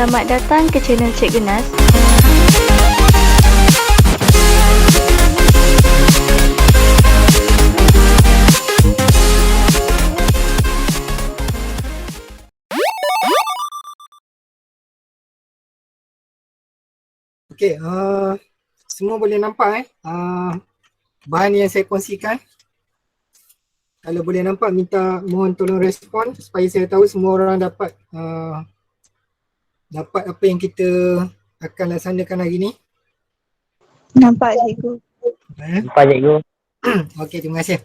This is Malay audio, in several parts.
Selamat datang ke channel Cik Genas. Okey, semua boleh nampak bahan yang saya kongsikan. Kalau boleh nampak, mohon tolong respon supaya saya tahu semua orang dapat apa yang kita akan laksanakan hari ni. Nampak cikgu. Nampak cikgu. Okey, terima kasih.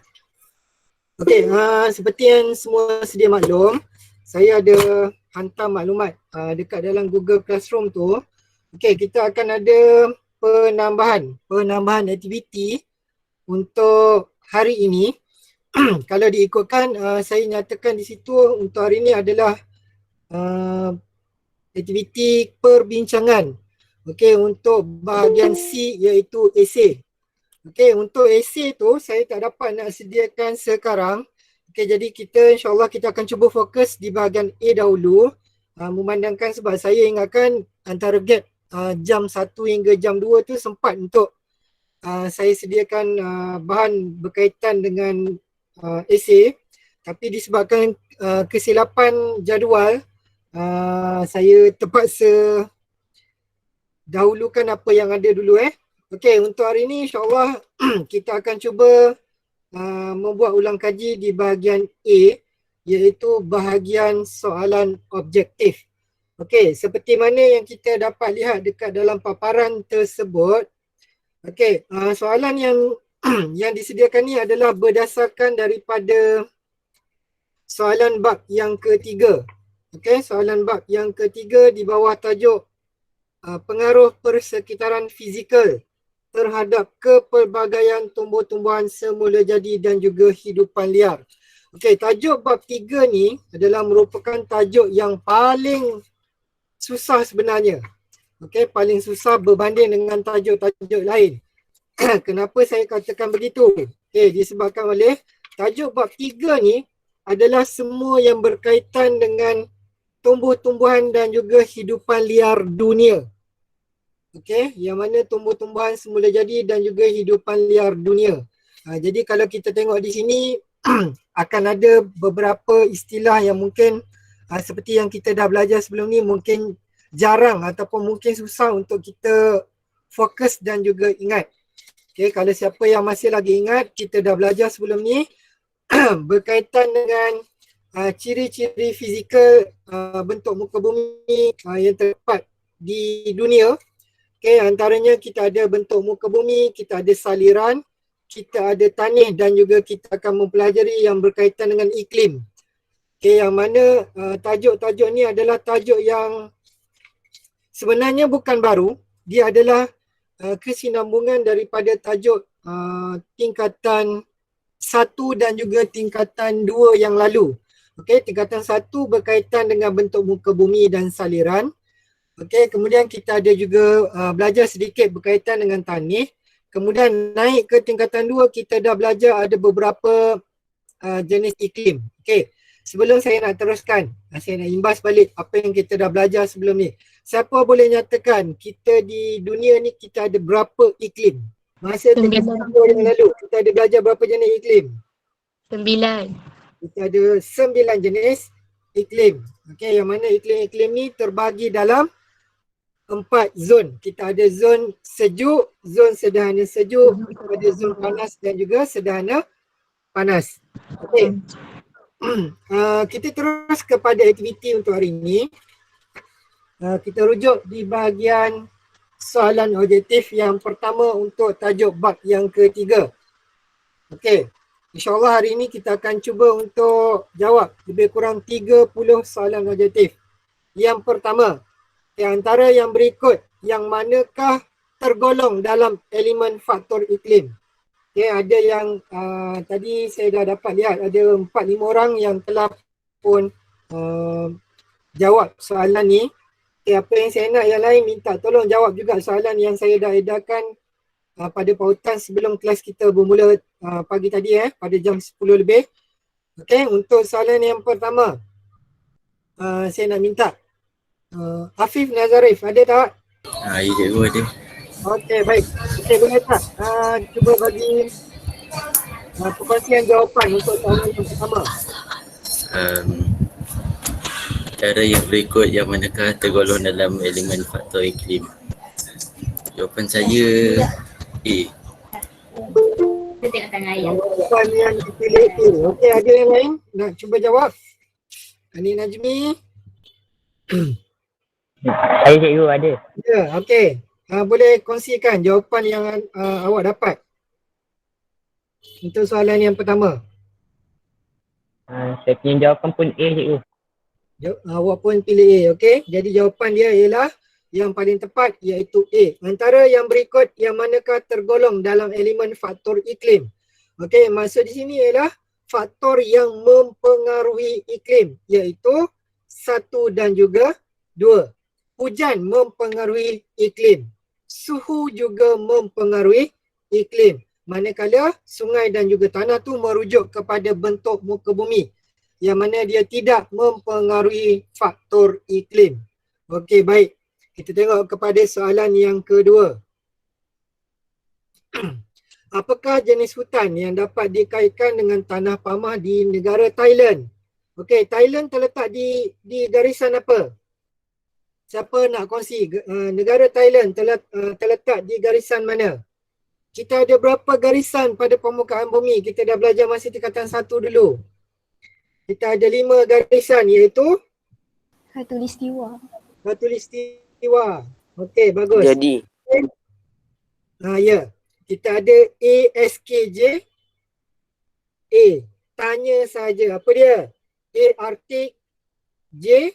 Okey, seperti yang semua sedia maklum, saya ada hantar maklumat dekat dalam Google Classroom tu. Okey, kita akan ada penambahan aktiviti untuk hari ini. Kalau diikutkan, saya nyatakan di situ untuk hari ini adalah aktiviti perbincangan. Okey, untuk bahagian C iaitu esei. Okey, untuk esei tu saya tak dapat nak sediakan sekarang. Okey, jadi kita insyaAllah kita akan cuba fokus di bahagian A dahulu. Memandangkan sebab saya ingatkan antara gap jam 1 hingga jam 2 tu sempat untuk saya sediakan bahan berkaitan dengan esei, tapi disebabkan kesilapan jadual, saya terpaksa dahulukan apa yang ada dulu. Okey, untuk hari ini insyaAllah kita akan cuba membuat ulang kaji di bahagian A, iaitu bahagian soalan objektif. Okey, seperti mana yang kita dapat lihat dekat dalam paparan tersebut. Okey, soalan yang disediakan ni adalah berdasarkan daripada soalan bab yang ketiga. Okey, soalan bab yang ketiga di bawah tajuk pengaruh persekitaran fizikal terhadap kepelbagaian tumbuh-tumbuhan semula jadi dan juga hidupan liar. Okey, tajuk bab 3 ni adalah merupakan tajuk yang paling susah sebenarnya. Okey, paling susah berbanding dengan tajuk-tajuk lain. Kenapa saya katakan begitu? Okey, disebabkan oleh tajuk bab 3 ni adalah semua yang berkaitan dengan tumbuh-tumbuhan dan juga hidupan liar dunia. Okey, yang mana tumbuh-tumbuhan semula jadi dan juga hidupan liar dunia. Jadi kalau kita tengok di sini akan ada beberapa istilah yang mungkin seperti yang kita dah belajar sebelum ni mungkin jarang ataupun mungkin susah untuk kita fokus dan juga ingat. Okay, kalau siapa yang masih lagi ingat, kita dah belajar sebelum ni berkaitan dengan ciri-ciri fizikal bentuk muka bumi yang terdapat di dunia. Okay, antaranya kita ada bentuk muka bumi, kita ada saliran, kita ada tanah dan juga kita akan mempelajari yang berkaitan dengan iklim. Okay, yang mana tajuk-tajuk ni adalah tajuk yang sebenarnya bukan baru. Dia adalah kesinambungan daripada tajuk tingkatan 1 dan juga tingkatan 2 yang lalu. Okey, tingkatan 1 berkaitan dengan bentuk muka bumi dan saliran. Okey, kemudian kita ada juga belajar sedikit berkaitan dengan tanah. Kemudian naik ke tingkatan 2 kita dah belajar ada beberapa jenis iklim. Okey, sebelum saya nak teruskan, saya nak imbas balik apa yang kita dah belajar sebelum ni. Siapa boleh nyatakan kita di dunia ni kita ada berapa iklim? Masa 3 tahun yang lalu kita ada belajar berapa jenis iklim? 9. Kita ada 9 jenis iklim. Okey, yang mana iklim-iklim ni terbagi dalam 4 zon. Kita ada zon sejuk, zon sederhana sejuk, ada zon panas dan juga sederhana panas. Okey. Kita terus kepada aktiviti untuk hari ini. Kita rujuk di bahagian soalan objektif yang pertama untuk tajuk bab yang ketiga. Okey, insyaAllah hari ini kita akan cuba untuk jawab lebih kurang 30 soalan objektif. Yang pertama, di antara yang berikut, yang manakah tergolong dalam elemen faktor iklim? Okey, ada yang tadi saya dah dapat lihat ada 4-5 orang yang telah pun jawab soalan ni. Apa yang saya nak yang lain minta tolong jawab juga soalan yang saya dah edarkan pada pautan sebelum kelas kita bermula pagi tadi pada jam 10 lebih. Okey, untuk soalan yang pertama saya nak minta Afif Nazarif, ada tak? Ya cikgu ada. Okey, baik. Okey, boleh tak? Cuba bagi perkongsian jawapan untuk soalan yang pertama. Cara yang berikut yang manakah tergolong dalam elemen faktor iklim? Jawapan saya A. Jawapan yang dipilih A. Okey, ada yang lain nak cuba jawab? Ani Najmi? Saya cikgu ada. Ya, okey. Boleh kongsikan jawapan yang awak dapat untuk soalan yang pertama. Saya punya jawapan pun A cikgu. Awak pun pilih A, okey? Jadi jawapan dia ialah yang paling tepat iaitu A. Antara yang berikut yang manakah tergolong dalam elemen faktor iklim? Okey, maksud di sini ialah faktor yang mempengaruhi iklim iaitu 1 dan juga 2. Hujan mempengaruhi iklim. Suhu juga mempengaruhi iklim. Manakala sungai dan juga tanah tu merujuk kepada bentuk muka bumi yang mana dia tidak mempengaruhi faktor iklim. Okey, baik. Kita tengok kepada soalan yang kedua. Apakah jenis hutan yang dapat dikaitkan dengan tanah pamah di negara Thailand? Okey, Thailand terletak di garisan apa? Siapa nak kongsi? Negara Thailand terletak di garisan mana? Kita ada berapa garisan pada permukaan bumi? Kita dah belajar masa tingkatan 1 dulu. Kita ada 5 garisan iaitu Khatulistiwa. Khatulistiwa. Okey, bagus. Jadi. Ya. Kita ada ASKJ. A. Tanya saja. Apa dia? A. Arktik. J.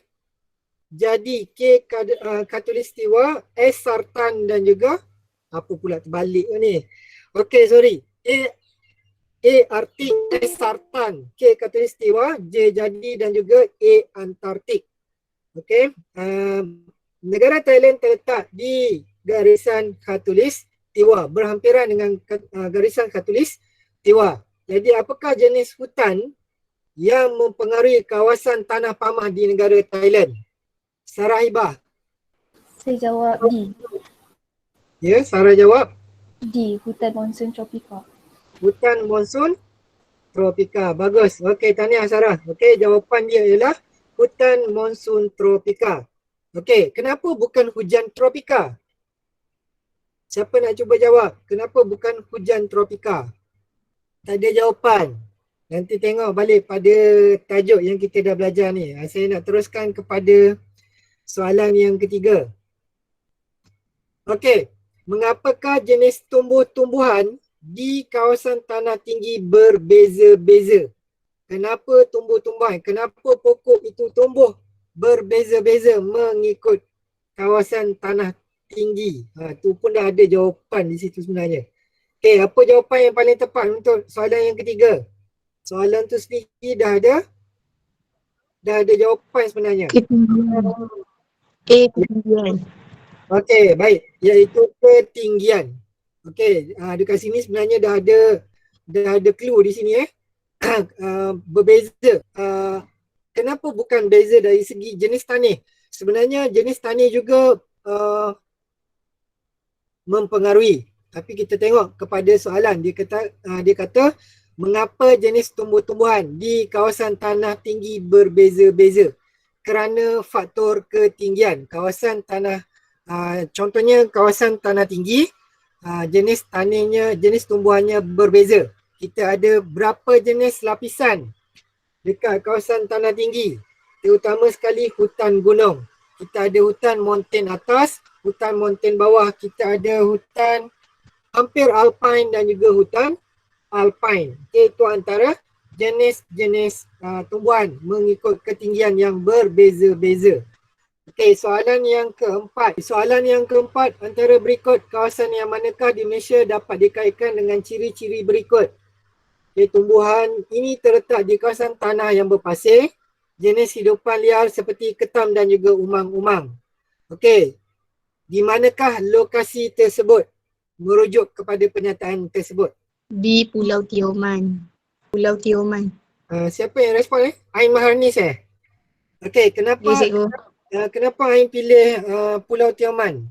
Jadi. K. Khatulistiwa. S. Sartan dan juga apa pula terbalik ni. Okey, sorry. A. Arktik, S. Sartan, K. Khatulistiwa, J. Jadi dan juga A. Antartik. Okey. Negara Thailand terletak di garisan Khatulistiwa, berhampiran dengan garisan Khatulistiwa. Jadi apakah jenis hutan yang mempengaruhi kawasan tanah pamah di negara Thailand? Sarah Hibah. Saya jawab D. Ya, Sarah jawab D. Hutan monsun tropika. hutan monsun tropika. Bagus. Okey, tahniah Sarah. Okey, jawapan dia ialah hutan monsun tropika. Okey, kenapa bukan hujan tropika? Siapa nak cuba jawab? Kenapa bukan hujan tropika? Tak ada jawapan. Nanti tengok balik pada tajuk yang kita dah belajar ni. Saya nak teruskan kepada soalan yang ketiga. Okey, mengapakah jenis tumbuh-tumbuhan di kawasan tanah tinggi berbeza-beza? Kenapa tumbuh-tumbuhan? Kenapa pokok itu tumbuh berbeza-beza mengikut kawasan tanah tinggi? Tu pun dah ada jawapan di situ sebenarnya. Okey, apa jawapan yang paling tepat untuk soalan yang ketiga? Soalan tu sendiri dah ada jawapan sebenarnya. Ketinggian. A. Ketinggian. Okey, baik. Iaitu ketinggian. Okey, dekat sini sebenarnya dah ada clue di sini berbeza. Kenapa bukan beza dari segi jenis tanah? Sebenarnya jenis tanah juga mempengaruhi. Tapi kita tengok kepada soalan, dia kata mengapa jenis tumbuh-tumbuhan di kawasan tanah tinggi berbeza-beza? Kerana faktor ketinggian. Kawasan tanah contohnya kawasan tanah tinggi, jenis tanahnya, jenis tumbuhannya berbeza. Kita ada berapa jenis lapisan dekat kawasan tanah tinggi, terutama sekali hutan gunung. Kita ada hutan mountain atas, hutan mountain bawah. Kita ada hutan hampir alpine dan juga hutan alpine. Itu antara jenis-jenis tumbuhan mengikut ketinggian yang berbeza-beza. Okey, soalan yang keempat. Soalan yang keempat, antara berikut kawasan yang manakah di Malaysia dapat dikaitkan dengan ciri-ciri berikut? Okey, tumbuhan ini terletak di kawasan tanah yang berpasir, jenis hidupan liar seperti ketam dan juga umang-umang. Okey, di manakah lokasi tersebut? Merujuk kepada pernyataan tersebut. Di Pulau Tioman. Pulau Tioman. Siapa yang respon Ain Maharnis Okey, kenapa? Ya, cikgu. kenapa Ain pilih Pulau Tioman?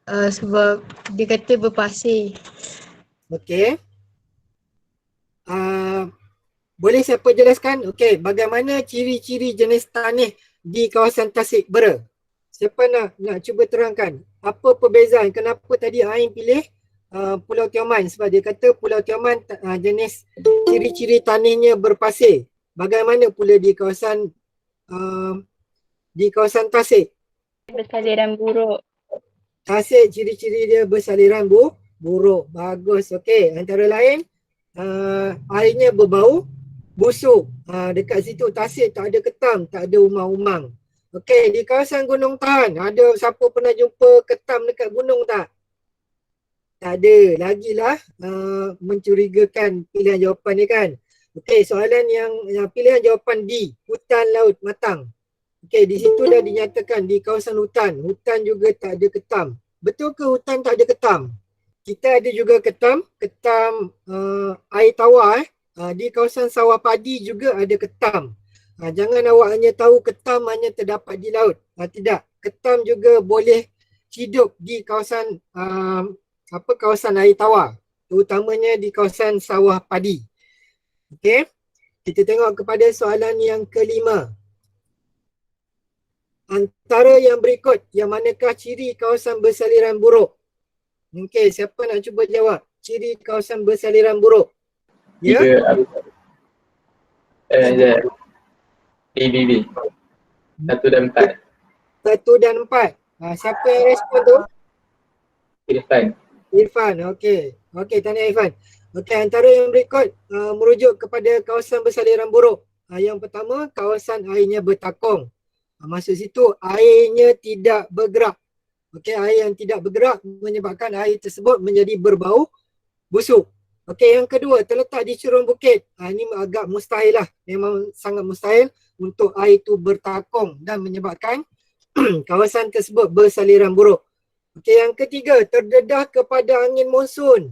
Sebab dia kata berpasir. Okey. Boleh siapa jelaskan? Okey, bagaimana ciri-ciri jenis tanah di kawasan Tasik Bera? Siapa nak cuba terangkan? Apa perbezaan? Kenapa tadi Ain pilih Pulau Tioman? Sebab dia kata Pulau Tioman jenis ciri-ciri tanahnya berpasir. Bagaimana pula di kawasan Tasik? Bersaliran buruk. Tasik ciri-ciri dia bersaliran buruk. Bagus. Okey, antara lain airnya berbau busuk. Dekat situ Tasik tak ada ketam, tak ada umang-umang. Okey, di kawasan Gunung Tahan, ada siapa pernah jumpa ketam dekat gunung tak? Tak ada. Lagilah mencurigakan pilihan jawapan ni kan. Okey, soalan yang pilihan jawapan D, hutan laut matang. Okey, di situ dah dinyatakan di kawasan hutan juga tak ada ketam. Betul ke hutan tak ada ketam? Kita ada juga ketam air tawar. Di kawasan sawah padi juga ada ketam. Jangan awak hanya tahu ketam hanya terdapat di laut. Tidak, ketam juga boleh hidup di kawasan kawasan air tawar, terutamanya di kawasan sawah padi. Okey, kita tengok kepada soalan yang kelima. Antara yang berikut, yang manakah ciri kawasan bersaliran buruk? Okey, siapa nak cuba jawab? Ciri kawasan bersaliran buruk. Ya? B. 1 dan 4. 1 dan 4. Siapa yang respon tu? Irfan, okey. Okey, tahniah Irfan. Okey, antara yang berikut merujuk kepada kawasan bersaliran buruk. Yang pertama, kawasan airnya bertakung. Maksud situ, airnya tidak bergerak. Okey, air yang tidak bergerak menyebabkan air tersebut menjadi berbau busuk. Okey, yang kedua, terletak di cerung bukit. Ini agak mustahil lah. Memang sangat mustahil untuk air itu bertakung dan menyebabkan kawasan tersebut bersaliran buruk. Okey, yang ketiga, terdedah kepada angin monsun.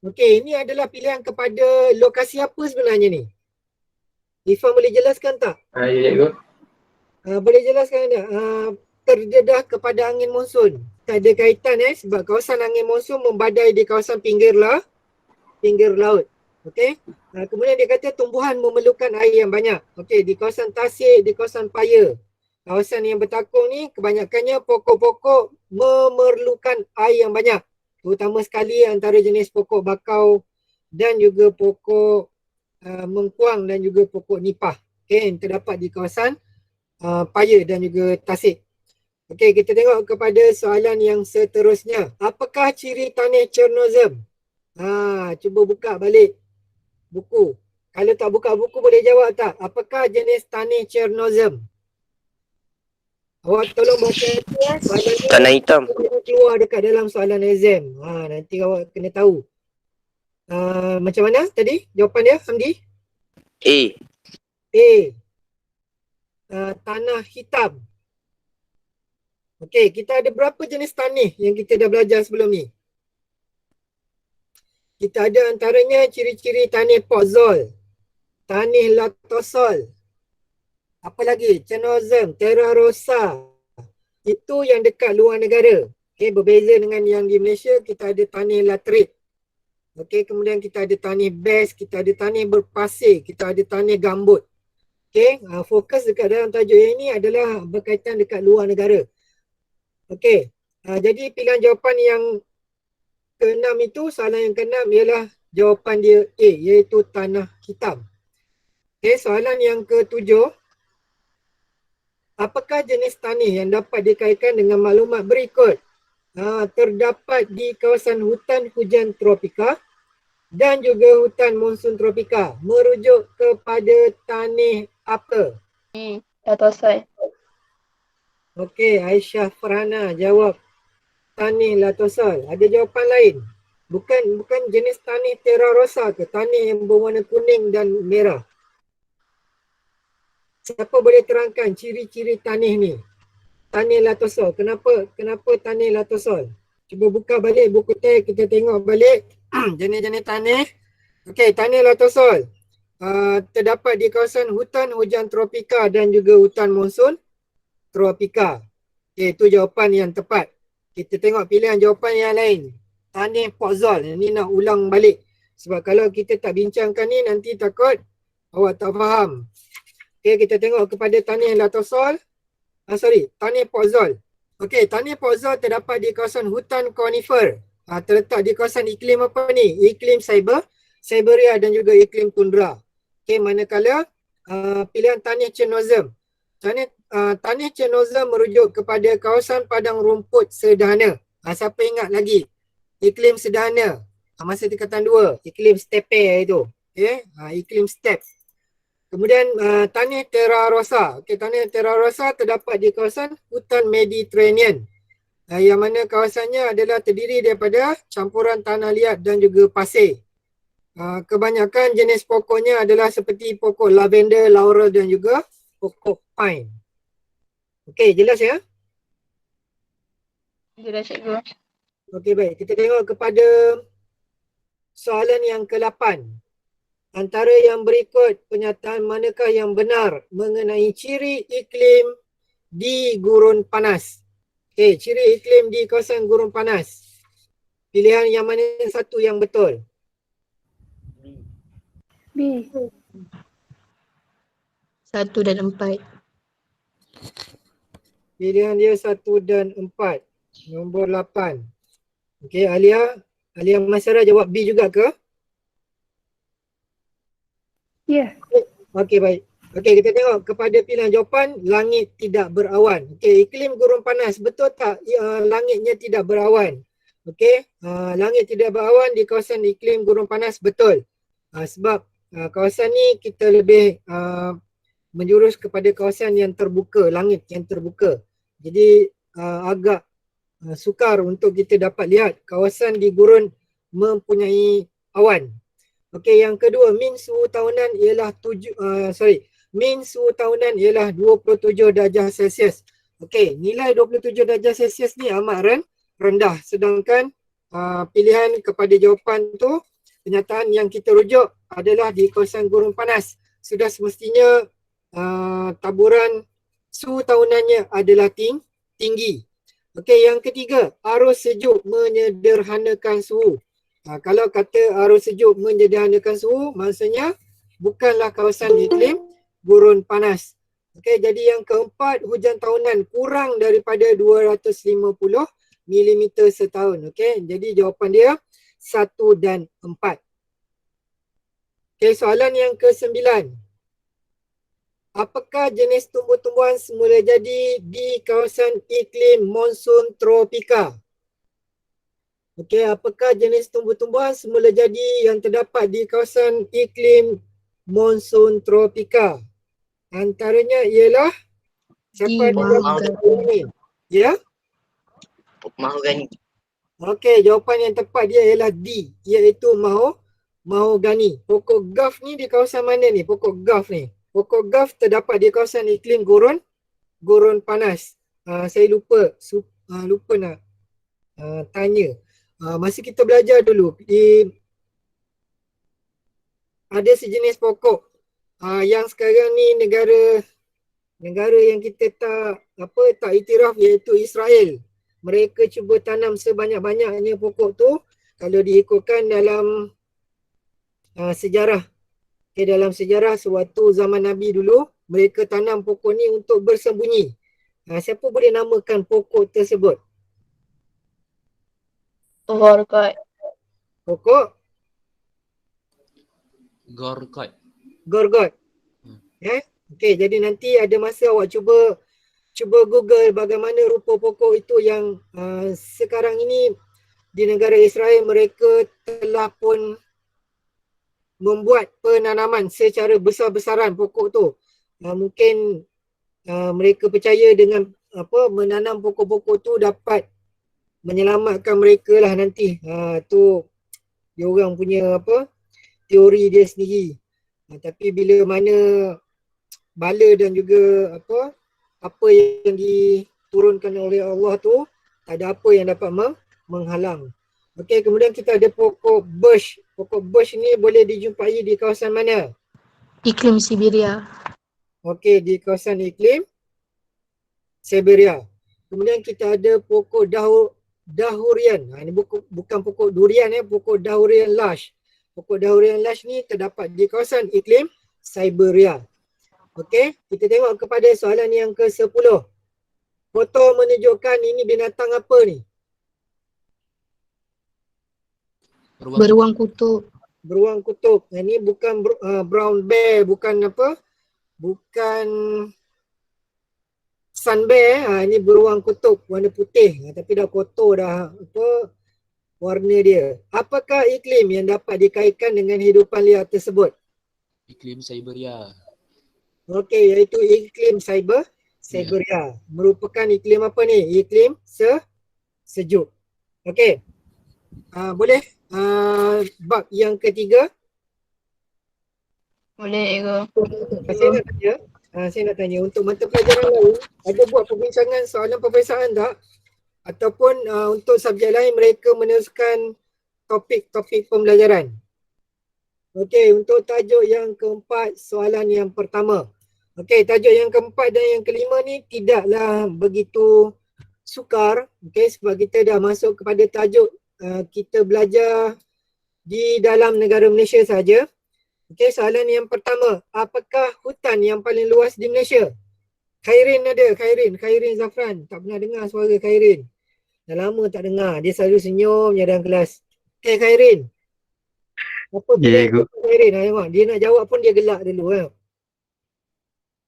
Okey, ini adalah pilihan kepada lokasi apa sebenarnya ni? Ifan boleh jelaskan tak? Ya, Boleh jelaskan tak? Terdedah kepada angin monsun. Tak ada kaitan sebab kawasan angin monsun membadai di kawasan pinggir laut. Okey. Kemudian dia kata tumbuhan memerlukan air yang banyak. Okey, di kawasan Tasik, di kawasan Paya. Kawasan yang bertakung ni kebanyakannya pokok-pokok memerlukan air yang banyak. Terutama sekali antara jenis pokok bakau dan juga pokok mengkuang dan juga pokok nipah. Okey, yang terdapat di kawasan Paya dan juga Tasik. Okey, kita tengok kepada soalan yang seterusnya. Apakah ciri tanah Chernozem? Cuba buka balik buku. Kalau tak buka buku boleh jawab tak? Apakah jenis tanah Chernozem? Awak tolong baca soalan ni. Tanah hitam. Keluar dekat dalam soalan exam. Nanti awak kena tahu. Macam mana tadi jawapan dia, Hamdi? A. Tanah hitam. Okey, kita ada berapa jenis tanah yang kita dah belajar sebelum ni? Kita ada antaranya ciri-ciri tanah podzol, tanah latosol, apa lagi? Chernozem, terra rosa. Itu yang dekat luar negara. Okey, berbeza dengan yang di Malaysia, kita ada tanah laterit. Okey, kemudian kita ada tanah bes, kita ada tanah berpasir, kita ada tanah gambut. Okey, fokus dekat dalam tajuk ini adalah berkaitan dekat luar negara. Okey, jadi pilihan jawapan yang ke-6 itu, soalan yang ke-6 ialah jawapan dia A, iaitu tanah hitam. Okey, soalan yang ke-7. Apakah jenis tanah yang dapat dikaitkan dengan maklumat berikut? Terdapat di kawasan hutan hujan tropika dan juga hutan monsun tropika. Merujuk kepada tanah apa? Latosol. Okey, Aisyah Farhana jawab tanah latosol. Ada jawapan lain? Bukan jenis tanah terra rosa ke? Tanah yang berwarna kuning dan merah. Siapa boleh terangkan ciri-ciri tanah ni? Tanah latosol. Kenapa tanah latosol? Cuba buka balik buku teks, kita tengok balik jenis-jenis tanah. Okey, tanah latosol. terdapat di kawasan hutan hujan tropika dan juga hutan monsun tropika. Okay, itu jawapan yang tepat. Kita tengok pilihan jawapan yang lain. Tanih Podzol. Ini nak ulang balik. Sebab kalau kita tak bincangkan ni nanti takut awak tak faham. Okay, kita tengok kepada Tanih Latosol. Tanih Podzol. Okay, Tanih Podzol terdapat di kawasan hutan konifer. Terletak di kawasan iklim apa ni? Iklim Siberia dan juga iklim tundra. Okay, manakala pilihan Tanih Chernozem. Tanih Chernozem merujuk kepada kawasan padang rumput sederhana. Siapa ingat lagi? Iklim sederhana. Masa tingkatan 2, iklim steppe itu. Okay, iklim steppe. Kemudian Tanih Terra Rosa. Okay, Tanih Terra Rosa terdapat di kawasan hutan Mediterranean. Yang mana kawasannya adalah terdiri daripada campuran tanah liat dan juga pasir. Kebanyakan jenis pokoknya adalah seperti pokok lavender, laurel dan juga pokok pine. Okey, jelas ya? Jelas cikgu. Okey, baik. Kita tengok kepada soalan yang ke-8. Antara yang berikut pernyataan manakah yang benar mengenai ciri iklim di gurun panas? Okey, ciri iklim di kawasan gurun panas. Pilihan yang mana satu yang betul? B. 1 dan 4. Pilihan dia 1 dan 4. Nombor 8. Okey, Alia Masyara jawab B juga ke? Ya. Okey, baik. Okey, kita tengok kepada pilihan jawapan langit tidak berawan. Okey, iklim gurun panas, betul tak langitnya tidak berawan? Okey, langit tidak berawan di kawasan iklim gurun panas, betul. Sebab kawasan ni kita lebih menjurus kepada kawasan yang terbuka, langit yang terbuka. Jadi agak sukar untuk kita dapat lihat kawasan di gurun mempunyai awan. Okey, yang kedua, min suhu tahunan ialah min suhu tahunan ialah 27 darjah Celsius. Okey, nilai 27 darjah Celsius ni amat rendah, sedangkan pilihan kepada jawapan tu, kenyataan yang kita rujuk adalah di kawasan gurun panas. Sudah semestinya taburan suhu tahunannya adalah tinggi. Okey, yang ketiga, arus sejuk menyederhanakan suhu. Kalau kata arus sejuk menyederhanakan suhu, maksudnya bukanlah kawasan iklim gurun panas. Okey, jadi yang keempat, hujan tahunan kurang daripada 250 mm setahun. Okey, jadi jawapan dia 1 dan 4. Okey, soalan yang ke-9. Apakah jenis tumbuh-tumbuhan semula jadi di kawasan iklim monsun tropika? Okey, apakah jenis tumbuh-tumbuhan semula jadi yang terdapat di kawasan iklim monsun tropika? Antaranya ialah siapa D. ni? Ya? Mahogany. Okey, jawapan yang tepat dia ialah D, iaitu mahogany. Pokok gulf ni di kawasan mana ni? Pokok gulf ni. Pokok gulf terdapat di kawasan iklim gurun panas. Saya lupa nak tanya. Masa kita belajar dulu, ada sejenis pokok yang sekarang ni negara yang kita tak iktiraf, iaitu Israel. Mereka cuba tanam sebanyak-banyaknya pokok tu kalau diikutkan dalam sejarah. Okay, dalam sejarah sewaktu zaman Nabi dulu, mereka tanam pokok ni untuk bersembunyi. Siapa boleh namakan pokok tersebut? Gorkot. Pokok Gorgot. Okey, jadi nanti ada masa awak cuba Google bagaimana rupa pokok itu yang sekarang ini di negara Israel mereka telah pun membuat penanaman secara besar-besaran pokok tu. Mungkin mereka percaya dengan menanam pokok-pokok tu dapat menyelamatkan mereka lah nanti. Tu dia orang punya teori dia sendiri. Tapi bila mana bala dan juga apa yang diturunkan oleh Allah tu, tak ada apa yang dapat menghalang. Okey, kemudian kita ada pokok birch. Pokok birch ni boleh dijumpai di kawasan mana? Iklim Siberia. Okey, di kawasan iklim Siberia. Kemudian kita ada pokok dahurian. Ini bukan pokok durian pokok dahurian lush. Pokok dahurian lush ni terdapat di kawasan iklim Siberia. Okey, kita tengok kepada soalan yang ke-10. Foto menunjukkan ini binatang apa ni? Beruang kutub. Beruang kutub. Ini bukan brown bear, bukan apa? Bukan sun bear. Ini beruang kutub warna putih. Tapi dah kotor dah warna dia. Apakah iklim yang dapat dikaitkan dengan hidupan liar tersebut? Iklim Siberia. Okey, iaitu iklim Siberia. Merupakan iklim apa ni? Iklim sejuk. Okey. Boleh bab yang ketiga? Boleh ke? Saya nak tanya untuk mata pelajaran lain, ada buat perbincangan soalan peperiksaan tak? Ataupun untuk subjek lain mereka meneruskan topik-topik pembelajaran? Okey, untuk tajuk yang keempat, soalan yang pertama. Okey, tajuk yang keempat dan yang kelima ni tidaklah begitu sukar. Okey, sebab kita dah masuk kepada tajuk kita belajar di dalam negara Malaysia saja. Okey, soalan yang pertama, apakah hutan yang paling luas di Malaysia? Khairin ada, Khairin Zafran. Tak pernah dengar suara Khairin. Dah lama tak dengar, dia selalu senyum je dalam kelas. Okey Khairin. Apa pilihan Khairin? Tengok, dia nak jawab pun dia gelak dulu.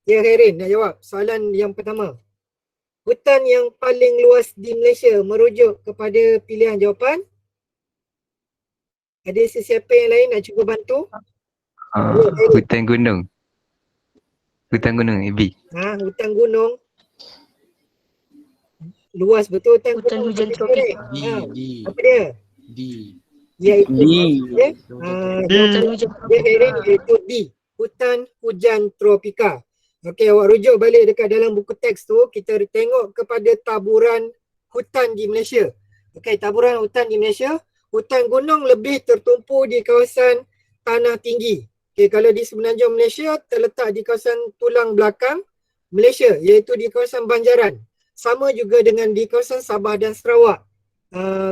Ya Khairin, nak jawab soalan yang pertama. Hutan yang paling luas di Malaysia merujuk kepada pilihan jawapan. Ada sesiapa yang lain nak cuba bantu? Hutan gunung. Hutan gunung, AB. Hutan gunung. Luas betul hutan Hutan gunung. hujan tropik. Apa dia? Iaitu Hutan hujan dia Khairin iaitu D. Hutan hujan tropika. Okey, awak rujuk balik dekat dalam buku teks tu, kita tengok kepada taburan hutan di Malaysia. Okey, taburan hutan di Malaysia, hutan gunung lebih tertumpu di kawasan tanah tinggi. Okey, kalau di semenanjung Malaysia terletak di kawasan tulang belakang Malaysia, iaitu di kawasan Banjaran. Sama juga dengan di kawasan Sabah dan Sarawak.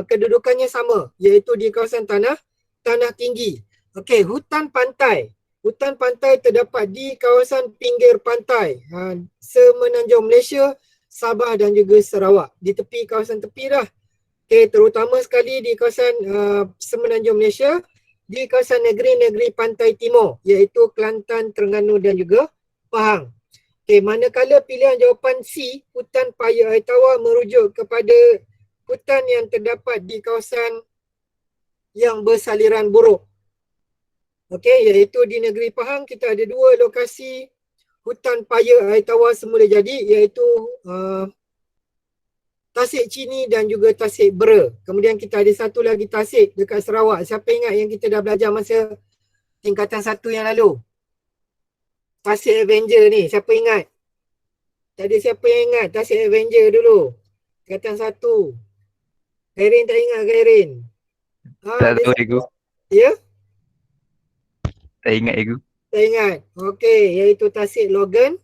Kedudukannya sama, iaitu di kawasan tanah tinggi. Okey, hutan pantai. Hutan pantai terdapat di kawasan pinggir pantai semenanjung Malaysia, Sabah dan juga Sarawak. Di tepi kawasan tepi dah. Okay, terutama sekali di kawasan semenanjung Malaysia, di kawasan negeri-negeri pantai timur, iaitu Kelantan, Terengganu dan juga Pahang. Okay, manakala pilihan jawapan C, hutan paya air tawar merujuk kepada hutan yang terdapat di kawasan yang bersaliran buruk. Okey, iaitu di negeri Pahang kita ada dua lokasi hutan paya air tawar semula jadi, iaitu Tasik Chini dan juga Tasik Bera. Kemudian kita ada satu lagi Tasik dekat Sarawak. Siapa ingat yang kita dah belajar masa tingkatan 1 yang lalu? Tasik Avenger ni, siapa ingat? Tak ada siapa yang ingat Tasik Avenger dulu? Tingkatan 1. Khairin tak ingat Khairin? Tak tahu Ego. Ya? Tak ingat Ego. Tak ingat. Okey, iaitu Tasik Logan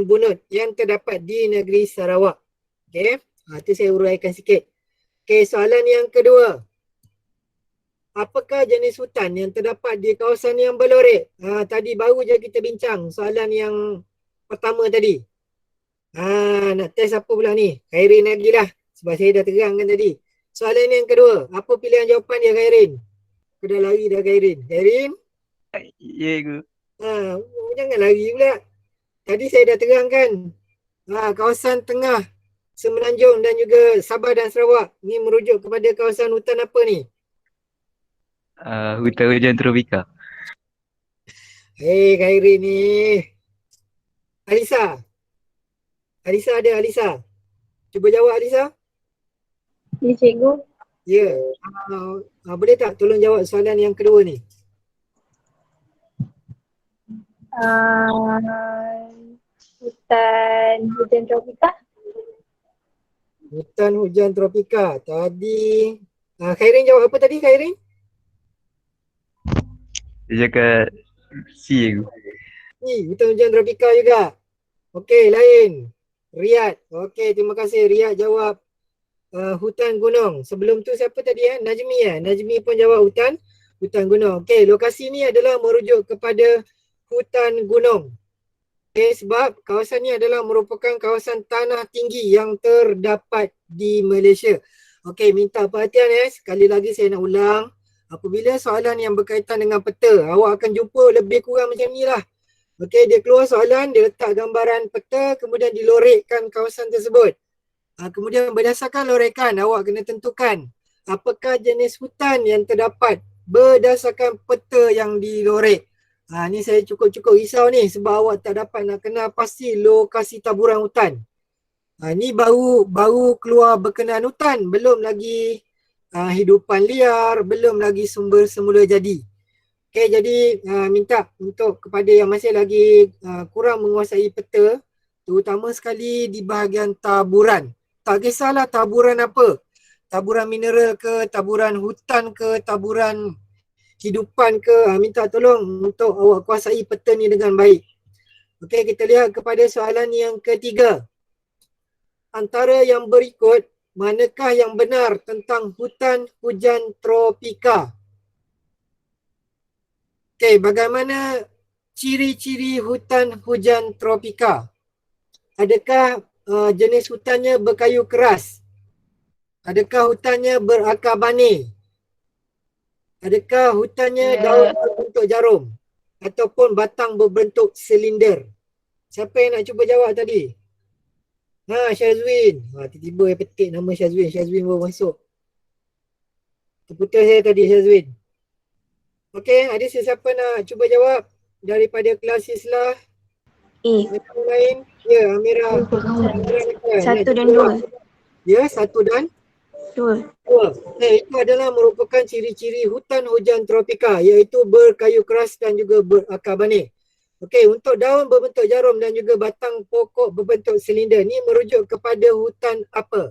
Bunut yang terdapat di negeri Sarawak. Okey, itu saya uraikan sikit. Okey, soalan yang kedua. Apakah jenis hutan yang terdapat di kawasan yang berlorek? Tadi baru je kita bincang soalan yang pertama tadi. Nak test apa pula ni? Khairin lagi lah. Sebab saya dah terangkan tadi. Soalan yang kedua. Apa pilihan jawapan dia Khairin? Aku dah lari dah Khairin. Khairin? Ya Ego. Jangan lari pula. Tadi saya dah terangkan. Kawasan tengah Semenanjung dan juga Sabah dan Sarawak. Ni merujuk kepada kawasan hutan apa ni? Hutan hujan tropika. Hei Khairin ni. Alisa. Alisa ada Alisa. Cuba jawab Alisa. Ya, cikgu. Ya. Boleh tak tolong jawab soalan yang kedua ni? Hutan hujan tropika. Hutan hujan tropika. Tadi Khairin jawab apa tadi Khairin? Dia cakap C cikgu. Ni hutan hujan tropika juga. Okey, lain. Riyad. Okey, terima kasih. Riyad jawab hutan gunung. Sebelum tu siapa tadi Najmi Najmi pun jawab hutan gunung. Okey, lokasi ni adalah merujuk kepada hutan gunung. Okey, sebab kawasan ni adalah merupakan kawasan tanah tinggi yang terdapat di Malaysia. Okey, minta perhatian sekali lagi saya nak ulang. Apabila soalan yang berkaitan dengan peta, awak akan jumpa lebih kurang macam ni lah. Okey, dia keluar soalan, dia letak gambaran peta, kemudian dilorekkan kawasan tersebut. Kemudian berdasarkan lorekan, awak kena tentukan apakah jenis hutan yang terdapat berdasarkan peta yang dilorek. Ni saya cukup-cukup risau ni sebab awak tak dapat nak kenal pasti lokasi taburan hutan. Ni baru keluar berkenaan hutan, belum lagi hidupan liar, belum lagi sumber semula jadi. Okey, jadi minta untuk kepada yang masih lagi kurang menguasai peta, terutama sekali di bahagian taburan. Tak kisahlah taburan apa, taburan mineral ke, taburan hutan ke, taburan hidupan ke, minta tolong untuk awak kuasai peta ni dengan baik. Okey, kita lihat kepada soalan yang ketiga. Antara yang berikut, manakah yang benar tentang hutan hujan tropika? Okey, bagaimana ciri-ciri hutan hujan tropika? Adakah jenis hutannya berkayu keras? Adakah hutannya berakar bani? Adakah hutannya daun berbentuk jarum? Ataupun batang berbentuk silinder? Siapa yang nak cuba jawab tadi? Syazwin. Tiba-tiba petik nama Syazwin. Syazwin baru masuk. Terputus saya tadi Syazwin. Okey, ada sesiapa nak cuba jawab daripada kelas Islah? Yang lain? Ya, Amira. Satu dan dua. Ya, 1 dan 2. Itu adalah merupakan ciri-ciri hutan hujan tropika, iaitu berkayu keras dan juga berakar bani. Okey, untuk daun berbentuk jarum dan juga batang pokok berbentuk silinder, ni merujuk kepada hutan apa?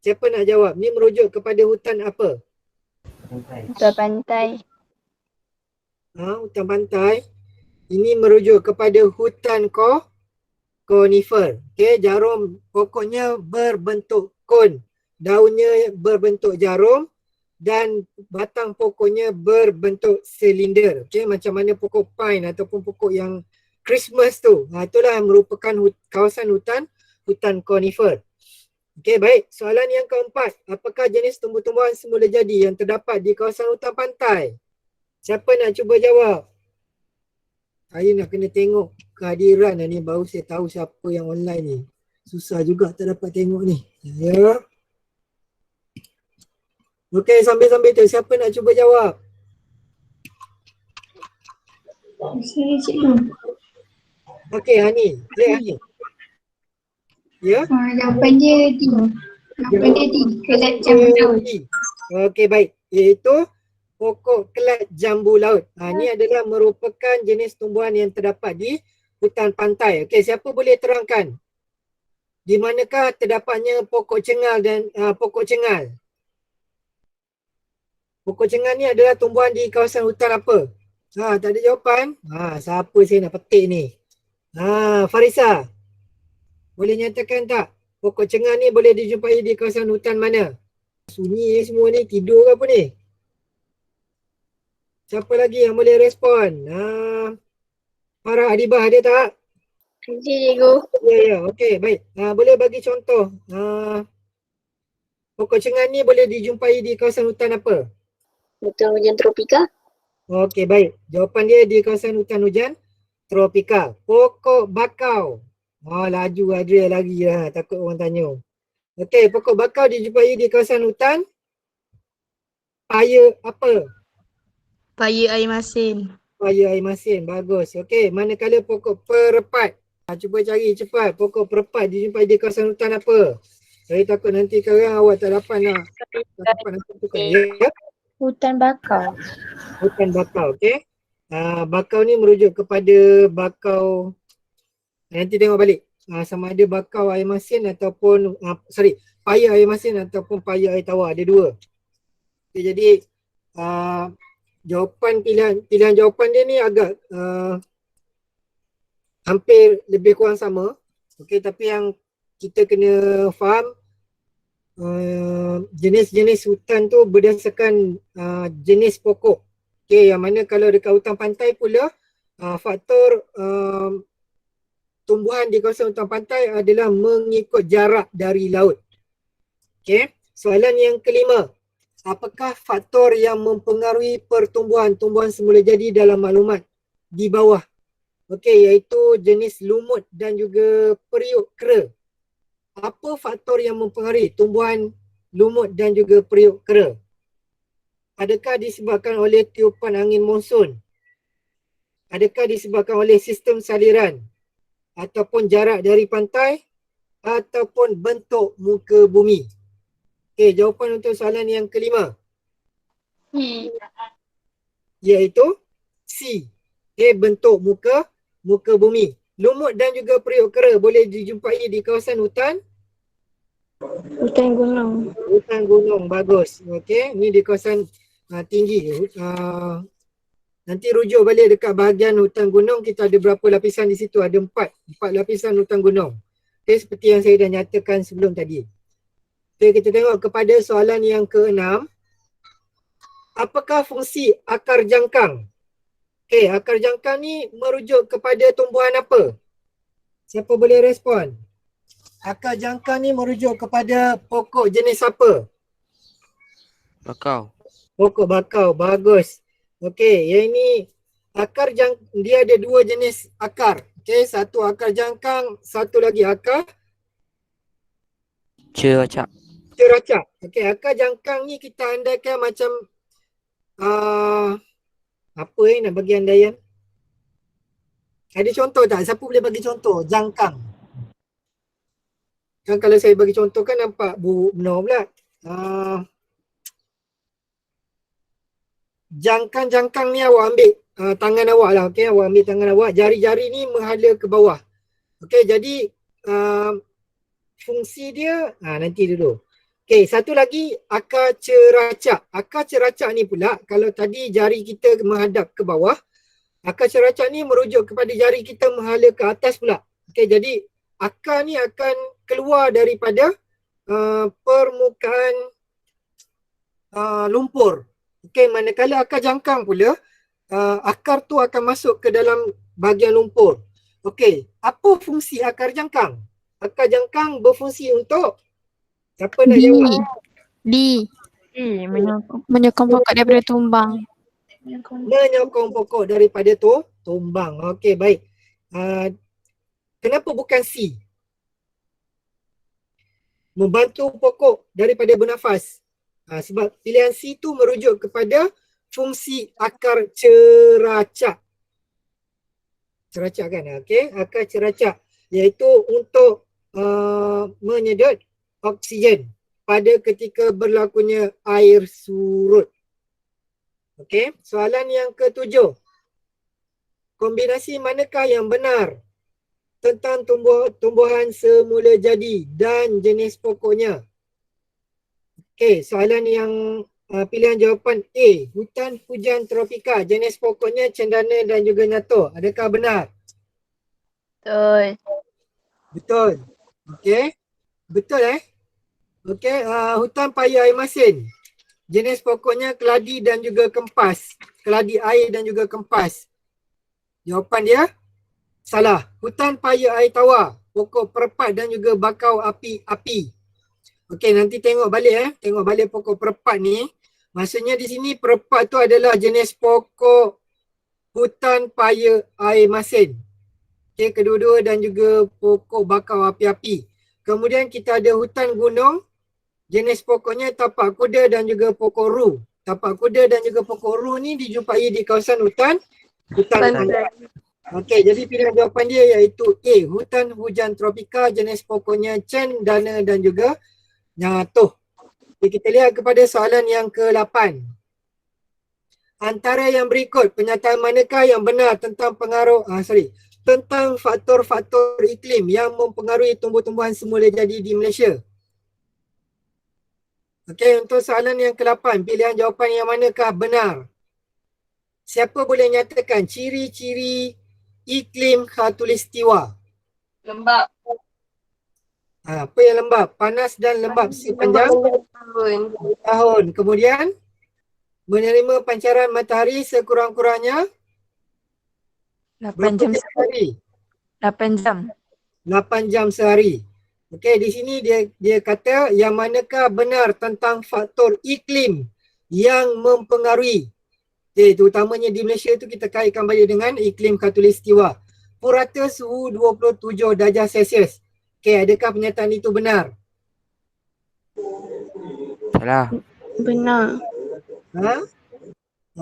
Siapa nak jawab? Ni merujuk kepada hutan apa? Hutan pantai. Hutan pantai. Ini merujuk kepada hutan konifer. Okey, jarum pokoknya berbentuk kon. Daunnya berbentuk jarum dan batang pokoknya berbentuk silinder. Okey, macam mana pokok pine ataupun pokok yang Christmas tu. Itulah yang merupakan kawasan hutan konifer. Okey, baik. Soalan yang keempat. Apakah jenis tumbuh-tumbuhan semula jadi yang terdapat di kawasan hutan pantai? Siapa nak cuba jawab? Saya nak kena tengok kehadiran ni, baru saya tahu siapa yang online ni. Susah juga tak dapat tengok ni. Ya. Okey, sambil-sambil tu siapa nak cuba jawab? Saya cikgu. Okey, Hani. Hani. Ya? Jawapan dia D. Jawapan dia D. Kelat jambu laut. Okey, baik. Iaitu pokok kelat jambu laut. Ini adalah merupakan jenis tumbuhan yang terdapat di hutan pantai. Okey, siapa boleh terangkan di manakah terdapatnya pokok cengal dan pokok cengal? Pokok cengal ni adalah tumbuhan di kawasan hutan apa? Tak ada jawapan. Siapa saya nak petik ni? Farisa. Boleh nyatakan tak? Pokok cengal ni boleh dijumpai di kawasan hutan mana? Sunyi semua ni, tidur ke apa ni? Siapa lagi yang boleh respon? Farah Adibah ada tak? Ada cikgu. Ya, okey, baik. Boleh bagi contoh. Pokok cengal ni boleh dijumpai di kawasan hutan apa? Hutan hujan tropika. Okey, baik. Jawapan dia di kawasan hutan hujan tropika. Pokok bakau. Laju Adria lagi lah, takut orang tanya. Okey, pokok bakau dijumpai di kawasan hutan paya apa? Paya air masin. Paya air masin, bagus. Okey, manakala pokok perepat. Cuba cari cepat. Pokok perepat dijumpai di kawasan hutan apa? Saya takut nanti sekarang awak tak dapat nak tentukan. Ya? Hutan bakau. Hutan bakau, okey. Bakau ni merujuk kepada bakau, nanti tengok balik. Sama ada bakau air masin ataupun, paya air masin ataupun paya air tawar. Ada dua. Okay, jadi pilihan jawapan dia ni agak hampir lebih kurang sama. Okey, tapi yang kita kena faham jenis-jenis hutan tu berdasarkan jenis pokok. Okey, yang mana kalau dekat hutan pantai pula faktor tumbuhan di kawasan hutan pantai adalah mengikut jarak dari laut. Okey, soalan yang kelima. Apakah faktor yang mempengaruhi tumbuhan semula jadi dalam maklumat di bawah? Okey, iaitu jenis lumut dan juga periuk kera. Apa faktor yang mempengaruhi tumbuhan lumut dan juga periuk kera? Adakah disebabkan oleh tiupan angin monsun? Adakah disebabkan oleh sistem saliran? Ataupun jarak dari pantai? Ataupun bentuk muka bumi? Okey, jawapan untuk soalan yang kelima iaitu C. Okey, bentuk muka bumi. Lumut dan juga periuk kera boleh dijumpai di kawasan hutan gunung. Hutan gunung, bagus. Okey, ni di kawasan tinggi. Nanti rujuk balik dekat bahagian hutan gunung, kita ada berapa lapisan di situ? Ada 4 lapisan hutan gunung. Okey, seperti yang saya dah nyatakan sebelum tadi. Okey, kita tengok kepada soalan yang ke-6. Apakah fungsi akar jangkang? Okey, akar jangkang ni merujuk kepada tumbuhan apa? Siapa boleh respon? Akar jangkang ni merujuk kepada pokok jenis apa? Bakau. Pokok bakau, bagus. Okey, yang ini dia ada 2 jenis akar. Okey, satu akar jangkang, satu lagi akar Ceracak. Okey, akar jangkang ni kita andaikan macam apa nak bagi andaian? Ada contoh tak? Siapa boleh bagi contoh? Jangkang. Kan kalau saya bagi contoh kan nampak buruk benar pula. Jangkang ni awak ambil tangan awak lah. Okey, awak ambil tangan awak. Jari-jari ni menghala ke bawah. Okey, jadi fungsi dia, nanti dulu. Okey, satu lagi akar ceracak. Akar ceracak ni pula, kalau tadi jari kita menghadap ke bawah, akar ceracak ni merujuk kepada jari kita menghala ke atas pula. Okey, jadi akar ni akan keluar daripada permukaan lumpur. Okey, manakala akar jangkang pula, akar tu akan masuk ke dalam bahagian lumpur. Okey, apa fungsi akar jangkang? Akar jangkang berfungsi untuk siapa nak jawab? Menyokong pokok daripada tumbang. Menyokong pokok daripada tumbang. Okey, baik. Kenapa bukan C? Membantu pokok daripada bernafas. Sebab pilihan C tu merujuk kepada fungsi akar ceracak. Ceracak kan? Okey, akar ceracak iaitu untuk menyedot oksigen pada ketika berlakunya air surut. Okey, soalan yang ke-7. Kombinasi manakah yang benar tentang tumbuhan semula jadi dan jenis pokoknya? Okey, soalan yang pilihan jawapan A, hutan hujan tropika, jenis pokoknya cendana dan juga nyato. Adakah benar? Betul. Okey. Betul Okey, hutan paya air masin. Jenis pokoknya keladi dan juga kempas. Keladi air dan juga kempas. Jawapan dia salah. Hutan paya air tawar, pokok perepat dan juga bakau api-api. Okey, nanti tengok balik Tengok balik pokok perepat ni. Maksudnya di sini perepat tu adalah jenis pokok hutan paya air masin. Okey, kedua-dua dan juga pokok bakau api-api. Kemudian kita ada hutan gunung. Jenis pokoknya tapak kuda dan juga pokok ru. Tapak kuda dan juga pokok ru ni dijumpai di kawasan hutan pantai. Okey, jadi pilihan jawapan dia iaitu A, hutan hujan tropika, jenis pokoknya cendana dan juga nyatuh. Okay, kita lihat kepada soalan yang ke-8. Antara yang berikut, pernyataan manakah yang benar tentang tentang faktor-faktor iklim yang mempengaruhi tumbuh-tumbuhan semula jadi di Malaysia? Okey, untuk soalan yang ke-8, pilihan jawapan yang manakah benar? Siapa boleh nyatakan ciri-ciri iklim khatulistiwa? Lembab. Apa yang lembab? Panas dan lembab sepanjang tahun. Kemudian menerima pancaran matahari sekurang-kurangnya 8 jam sehari? 8 jam. 8 jam sehari. Okey, di sini dia kata yang manakah benar tentang faktor iklim yang mempengaruhi. Okey, terutamanya di Malaysia tu kita kaitkan balik dengan iklim khatulistiwa. Purata suhu 27 darjah Celsius. Okey, adakah pernyataan itu benar? Salah. Benar. Ha?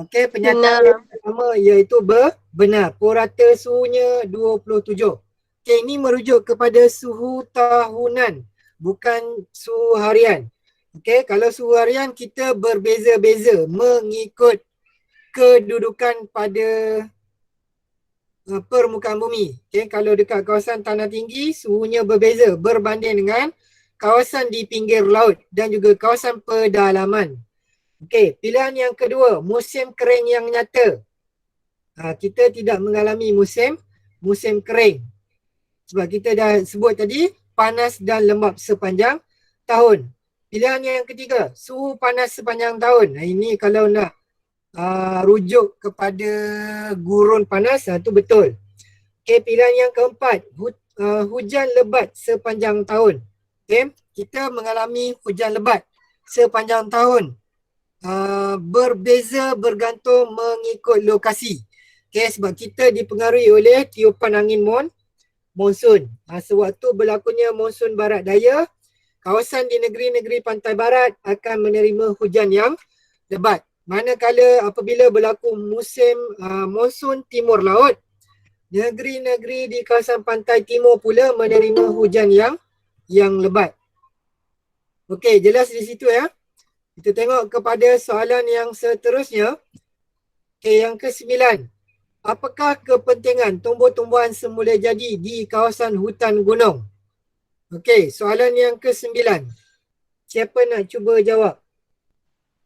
Okey, pernyataan yang pertama iaitu benar. Purata suhunya 27. Okey, ini merujuk kepada suhu tahunan, bukan suhu harian. Okey, kalau suhu harian kita berbeza-beza mengikut kedudukan pada permukaan bumi. Okey, kalau dekat kawasan tanah tinggi suhunya berbeza berbanding dengan kawasan di pinggir laut dan juga kawasan pedalaman. Okey, pilihan yang kedua, musim kering yang nyata. Kita tidak mengalami musim kering. Sebab kita dah sebut tadi panas dan lembab sepanjang tahun. Pilihan yang ketiga, suhu panas sepanjang tahun. Ini kalau nak rujuk kepada gurun panas, itu betul. Okey, pilihan yang keempat, hujan lebat sepanjang tahun. Okey, kita mengalami hujan lebat sepanjang tahun. Berbeza bergantung mengikut lokasi. Okey, sebab kita dipengaruhi oleh tiupan angin monsun. Sewaktu berlakunya monsun barat daya, kawasan di negeri-negeri pantai barat akan menerima hujan yang lebat. Manakala apabila berlaku musim monsun timur laut, negeri-negeri di kawasan pantai timur pula menerima hujan yang lebat. Okey, jelas di situ ya. Kita tengok kepada soalan yang seterusnya. Okey, yang ke-9. Apakah kepentingan tumbuh-tumbuhan semula jadi di kawasan hutan gunung? Okey, soalan yang ke-9. Siapa nak cuba jawab?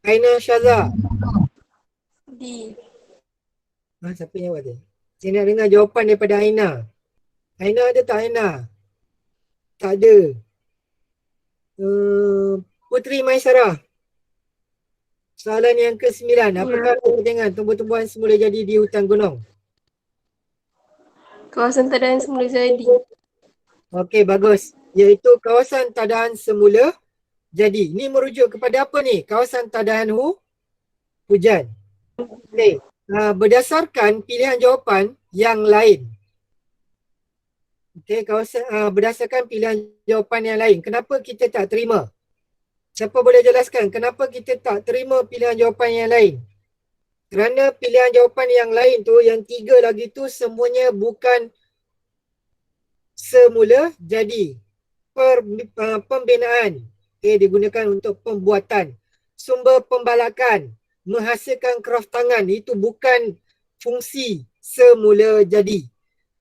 Aina Syaza. D. Siapa yang jawab tu? Saya nak dengar jawapan daripada Aina. Aina ada tak Aina? Tak ada. Putri Maisarah. Soalan yang ke-9. Apakah kepentingan tumbuh-tumbuhan semula jadi di hutan gunung? Kawasan tadahan semula jadi. Okey, bagus. Iaitu kawasan tadahan semula jadi. Ini merujuk kepada apa ni? Kawasan tadahan hujan. Okey. Berdasarkan pilihan jawapan yang lain. Okey, berdasarkan pilihan jawapan yang lain. Kenapa kita tak terima? Siapa boleh jelaskan kenapa kita tak terima pilihan jawapan yang lain? Kerana pilihan jawapan yang lain tu, yang 3 lagi tu semuanya bukan semula jadi. Pembinaan. Okay, digunakan untuk pembuatan. Sumber pembalakan. Menghasilkan kraft tangan. Itu bukan fungsi semula jadi.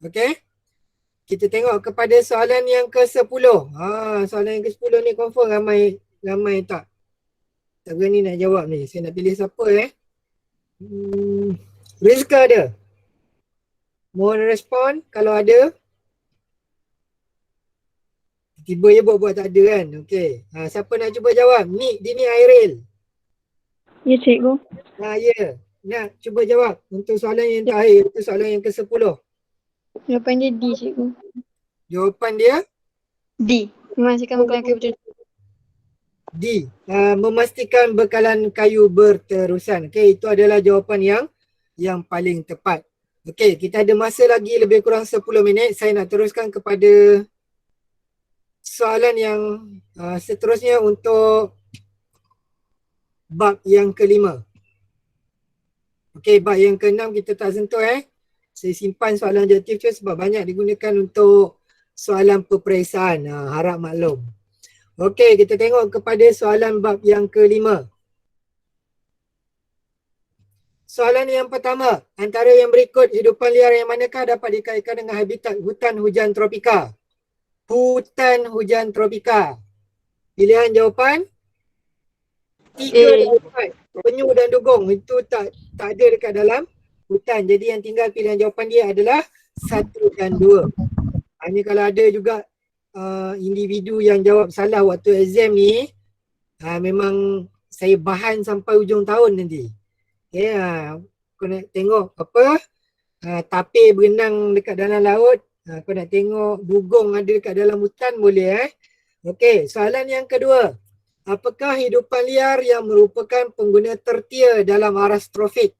Okey? Kita tengok kepada soalan yang ke-10. Soalan yang ke-10 ni confirm ramai tak berani nak jawab ni. Saya nak pilih siapa Rizka ada? Mohon respon kalau ada. Tiba je buat tak ada kan. Okey. Siapa nak cuba jawab? Dini Airil. Ya, cikgu. Ya. Nak cuba jawab untuk soalan yang terakhir. Itu soalan yang ke-10. Jawapan dia D, cikgu. Jawapan dia? D. Memastikan bekalan kayu berterusan. D. Memastikan bekalan kayu berterusan. Okey, itu adalah jawapan yang paling tepat. Okey, kita ada masa lagi lebih kurang 10 minit. Saya nak teruskan kepada soalan yang seterusnya untuk bab yang ke-5. Okey, bab yang ke-6 kita tak sentuh Saya simpan soalan adjektif je sebab banyak digunakan untuk soalan peperiksaan. Harap maklum. Okey, kita tengok kepada soalan bab yang ke-5. Soalan yang pertama, antara yang berikut hidupan liar yang manakah dapat dikaitkan dengan habitat hutan hujan tropika? Hutan hujan tropika. Pilihan jawapan 3 dan 4. Penyu dan dugong itu tak ada dekat dalam hutan. Jadi yang tinggal pilihan jawapan dia adalah 1 dan 2. Hanya kalau ada juga individu yang jawab salah waktu exam ni, memang saya bahan sampai ujung tahun nanti. Okay, kau nak tengok apa, tapir berenang dekat dalam laut, kau nak tengok dugong ada dekat dalam hutan, boleh Okey, soalan yang kedua. Apakah hidupan liar yang merupakan pengguna tertia dalam aras trofik?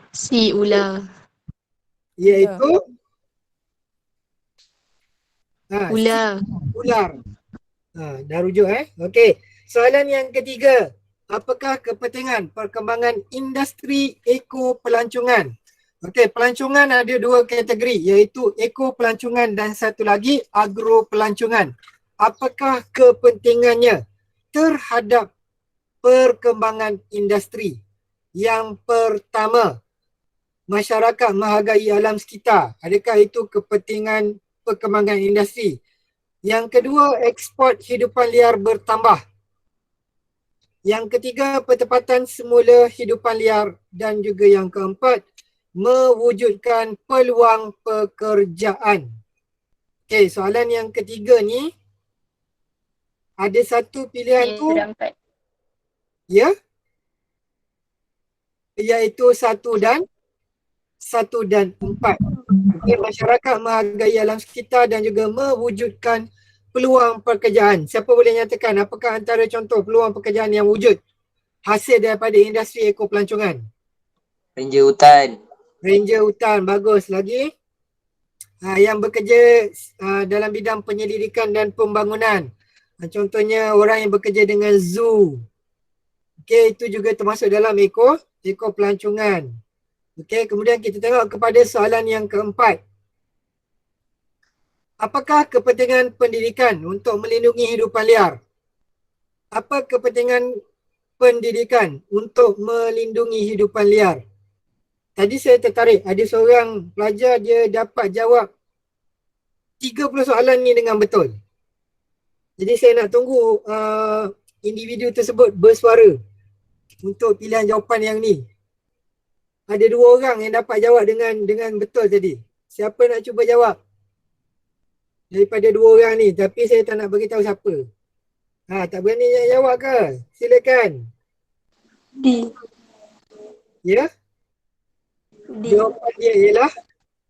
Si ular. Iaitu Ular. ular. Dah rujuk Okey. Soalan yang ketiga. Apakah kepentingan perkembangan industri eko-pelancongan? Okey, pelancongan ada 2 kategori, iaitu eko-pelancongan dan satu lagi agro-pelancongan. Apakah kepentingannya terhadap perkembangan industri? Yang pertama, masyarakat menghargai alam sekitar. Adakah itu kepentingan perkembangan industri? Yang kedua, ekspor hidupan liar bertambah. Yang ketiga, pertempatan semula hidupan liar. Dan juga yang keempat, mewujudkan peluang pekerjaan. Okey, soalan yang ketiga ni ada satu pilihan tu ya, iaitu 1 dan 4. Okey, masyarakat menghargai alam sekitar dan juga mewujudkan peluang pekerjaan. Siapa boleh nyatakan apakah antara contoh peluang pekerjaan yang wujud hasil daripada industri eko-pelancongan? Ranger hutan. Ranger hutan, bagus. Lagi yang bekerja dalam bidang penyelidikan dan pembangunan. Contohnya orang yang bekerja dengan zoo. Okey, itu juga termasuk dalam eko-pelancongan. Okey, kemudian kita tengok kepada soalan yang keempat. Apakah kepentingan pendidikan untuk melindungi hidupan liar? Apa kepentingan pendidikan untuk melindungi hidupan liar? Tadi saya tertarik, ada seorang pelajar dia dapat jawab 30 soalan ni dengan betul. Jadi saya nak tunggu individu tersebut bersuara untuk pilihan jawapan yang ni. Ada 2 orang yang dapat jawab dengan betul tadi. Siapa nak cuba jawab? Daripada 2 orang ni, tapi saya tak nak beritahu siapa. Tak berani nak jawab ke? Silakan. D. Ya? Jawapan dia ialah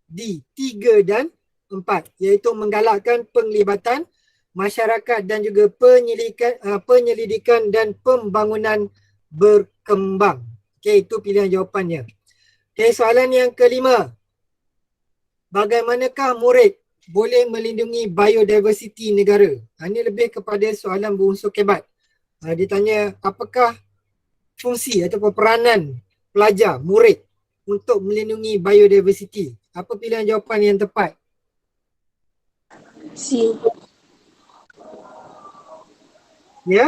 D, 3 dan 4, iaitu menggalakkan penglibatan masyarakat dan juga penyelidikan dan pembangunan berkembang. Okey, itu pilihan jawapannya. Okey, soalan yang kelima. Bagaimanakah murid boleh melindungi biodiversiti negara? Ini lebih kepada soalan berunsur kebat. Dia tanya apakah fungsi ataupun peranan pelajar, murid untuk melindungi biodiversiti. Apa pilihan jawapan yang tepat? Si. Ya?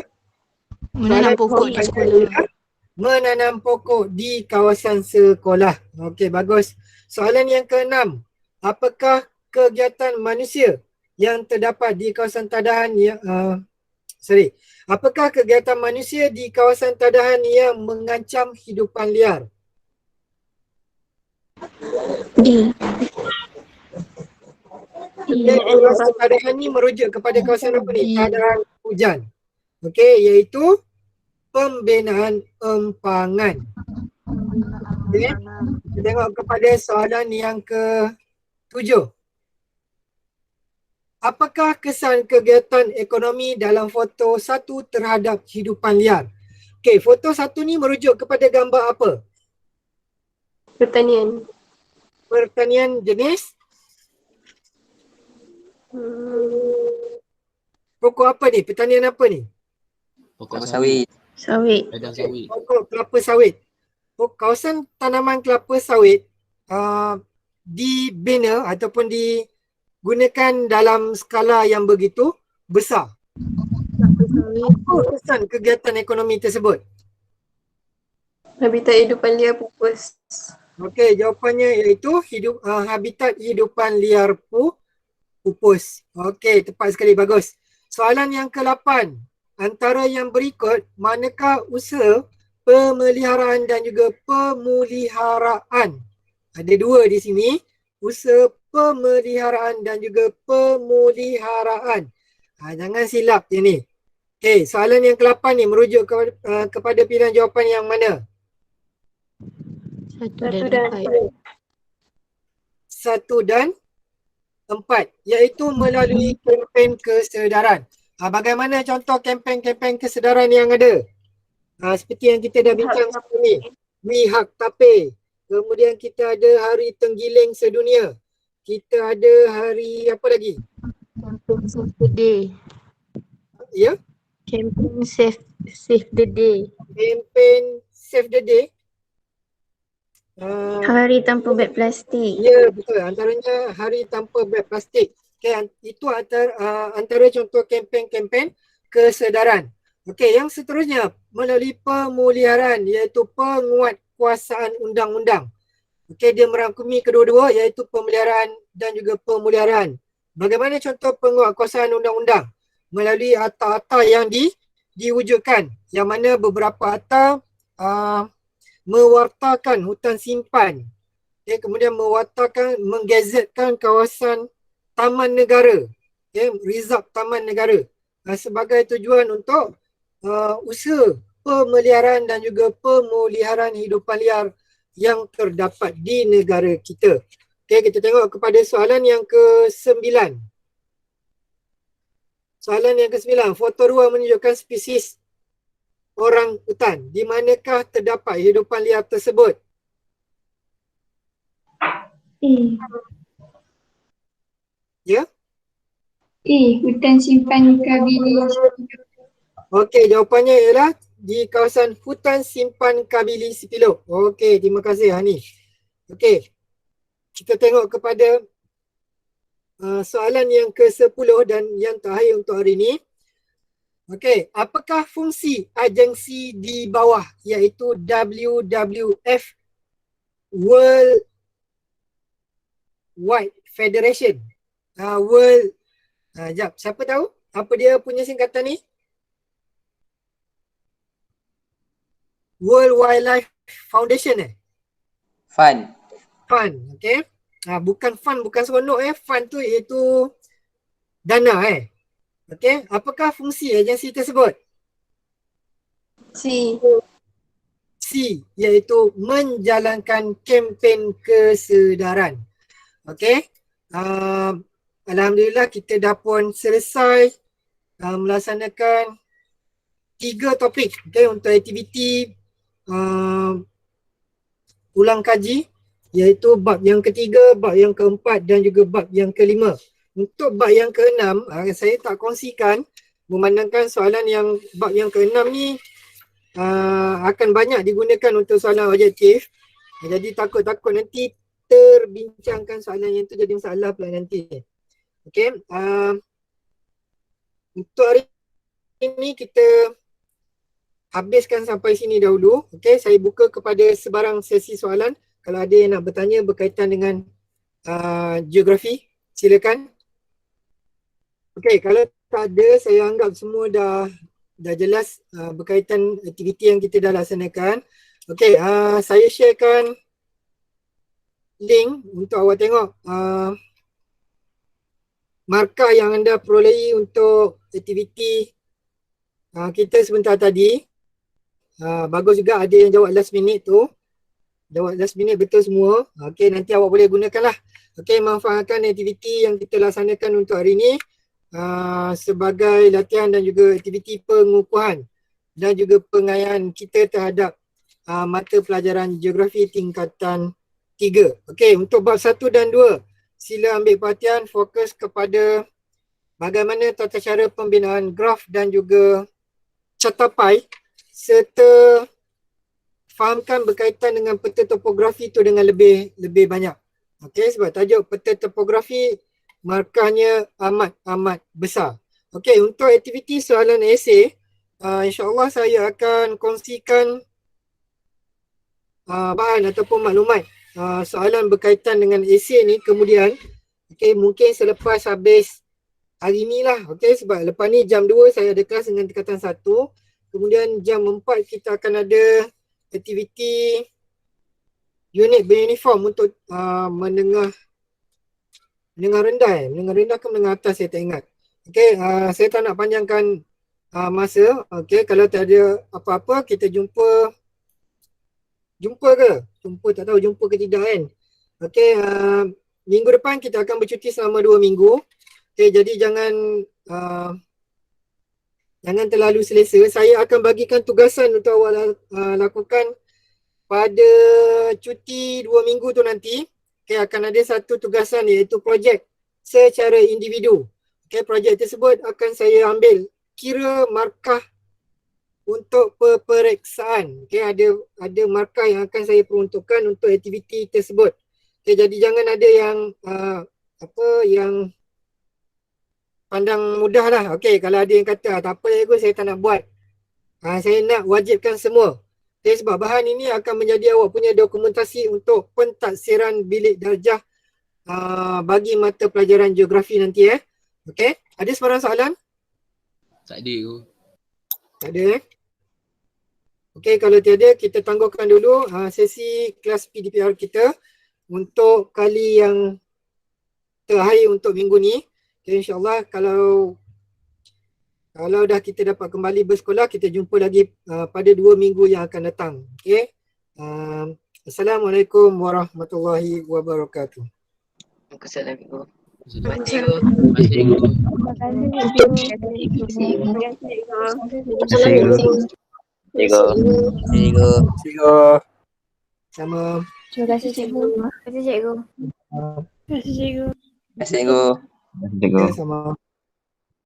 Menanam pokok di sekolah. Menanam pokok di kawasan sekolah. Okey, bagus. Soalan yang keenam. Apakah kegiatan manusia yang terdapat di kawasan tadahan apakah kegiatan manusia di kawasan tadahan yang mengancam hidupan liar? D. Kawasan tadahan ni merujuk kepada kawasan apa ni? Tadahan hujan. Okey, iaitu pembinaan empangan. Okay. Kita tengok kepada soalan yang ke-7. Apakah kesan kegiatan ekonomi dalam foto 1 terhadap hidupan liar? Okey, foto 1 ni merujuk kepada gambar apa? Pertanian. Pertanian jenis? Pokok apa ni? Pertanian apa ni? Pokok Sawit. Sawit. Ladang sawit. Pokok kelapa sawit. Kawasan tanaman kelapa sawit dibina ataupun digunakan dalam skala yang begitu besar. Apa kesan kegiatan ekonomi tersebut? Habitat hidupan liar pupus. Okey, jawapannya iaitu habitat hidupan liar pupus. Okey, tepat sekali, bagus. Soalan yang ke-8. Antara yang berikut, manakah usaha pemeliharaan dan juga pemuliharaan. Ada dua di sini, usaha pemeliharaan dan juga pemuliharaan. Jangan silap je ni. Okey, soalan yang ke-8 ni merujuk kepada pilihan jawapan yang mana? 1 dan 4. 1 dan 4, iaitu melalui kempen kesedaran. Bagaimana contoh kempen-kempen kesedaran yang ada? Seperti yang kita dah bincang sebelum ni. We Hak Tape. Kemudian kita ada Hari Tenggiling Sedunia. Kita ada hari apa lagi? Campaign Save the Day. Ya? Campaign Save the Day. Kempen Save the Day. Hari Tanpa Beg Plastik. Ya, betul. Antaranya Hari Tanpa Beg Plastik. Okay, itu antara contoh kempen-kempen kesedaran. Okey, yang seterusnya melalui pemuliharaan iaitu penguatkuasaan undang-undang. Okey, dia merangkumi kedua-dua iaitu pemeliharaan dan juga pemuliharaan. Bagaimana contoh penguatkuasaan undang-undang? Melalui akta-akta yang diwujudkan, yang mana beberapa akta mewartakan hutan simpan, kemudian menggazetkan kawasan taman negara, reserve taman negara sebagai tujuan untuk usaha pemeliharaan dan juga pemuliharaan hidupan liar yang terdapat di negara kita. Okey, kita tengok kepada soalan yang ke-9. Soalan yang ke-9, foto 2 menunjukkan spesies orang hutan. Di manakah terdapat hidupan liar tersebut? Ya? Hutan simpan Kabili. Okey, jawapannya ialah di kawasan hutan simpan Kabili Sipilok. Okey, terima kasih Hani. Okey, kita tengok kepada soalan yang ke-10 dan yang terakhir untuk hari ini. Okey, apakah fungsi agensi di bawah iaitu WWF World Wide Federation? Jap, siapa tahu apa dia punya singkatan ni? World Wildlife Foundation Fun. Fund, okey. Bukan fund, bukan seronok fund tu iaitu dana okey, apakah fungsi agensi tersebut? C iaitu menjalankan kempen kesedaran. Okey. Alhamdulillah kita dah pun selesai melaksanakan 3 topik untuk aktiviti ulang kaji, iaitu bab yang ketiga, bab yang keempat dan juga bab yang kelima. Untuk bab yang keenam, saya tak kongsikan memandangkan soalan yang bab yang keenam ni akan banyak digunakan untuk soalan objektif. Jadi takut-takut nanti terbincangkan soalan yang tu jadi masalah pula nanti. Okey, untuk hari ini kita habiskan sampai sini dahulu. Okey, saya buka kepada sebarang sesi soalan. Kalau ada yang nak bertanya berkaitan dengan geografi, silakan. Okey, kalau tak ada, saya anggap semua dah jelas berkaitan aktiviti yang kita dah laksanakan. Okey, saya sharekan link untuk awak tengok markah yang anda perolehi untuk aktiviti kita sebentar tadi. Bagus juga ada yang jawab last minute tu. Jawab last minute betul semua. Okey, nanti awak boleh gunakan lah. Okey, manfaatkan aktiviti yang kita laksanakan untuk hari ini sebagai latihan dan juga aktiviti pengukuhan dan juga pengayaan kita terhadap mata pelajaran geografi tingkatan 3. Okey, untuk bab 1 dan 2 sila ambil perhatian, fokus kepada bagaimana tata cara pembinaan graf dan juga catapai serta fahamkan berkaitan dengan peta topografi tu dengan lebih banyak. Okey, sebab tajuk peta topografi markahnya amat besar. Okey, untuk aktiviti soalan esei, insya-Allah saya akan kongsikan bahan ataupun maklumat soalan berkaitan dengan esei ni kemudian. Okey, mungkin selepas habis hari ni lah. Okey, sebab lepas ni jam 2 saya ada kelas dengan tingkatan 1. Kemudian jam 4 kita akan ada aktiviti unit beruniform untuk menengah rendah menengah ke menengah atas, saya tak ingat. Okey, saya tak nak panjangkan masa. Okey, kalau tak ada apa-apa kita jumpa ke? Tak tahu jumpa ke tidak kan. Okey, minggu depan kita akan bercuti selama 2 minggu. Okey, jadi jangan terlalu selesa. Saya akan bagikan tugasan untuk awak lakukan pada cuti 2 minggu tu nanti. Okay, akan ada satu tugasan iaitu projek secara individu. Okay, projek tersebut akan saya ambil kira markah untuk peperiksaan. Okay, ada markah yang akan saya peruntukkan untuk aktiviti tersebut. Okay, jadi jangan ada yang pandang mudah lah. Okay, kalau ada yang kata tak apa saya tak nak buat. Saya nak wajibkan semua. Okay, sebab bahan ini akan menjadi awak punya dokumentasi untuk pentaksiran bilik darjah bagi mata pelajaran geografi nanti Okay, ada sebarang soalan? Tak ada tu. Tak ada Okay, kalau tiada kita tangguhkan dulu sesi kelas PDPR kita untuk kali yang terakhir untuk minggu ni. Okay, InsyaAllah kalau dah kita dapat kembali bersekolah, kita jumpa lagi pada 2 minggu yang akan datang. Okay. Assalamualaikum warahmatullahi wabarakatuh. Assalamualaikum. Terima kasih, Cikgu. Sama. Terima kasih cikgu. Terima kasih cikgu. Terima kasih, cikgu. Ya, sama.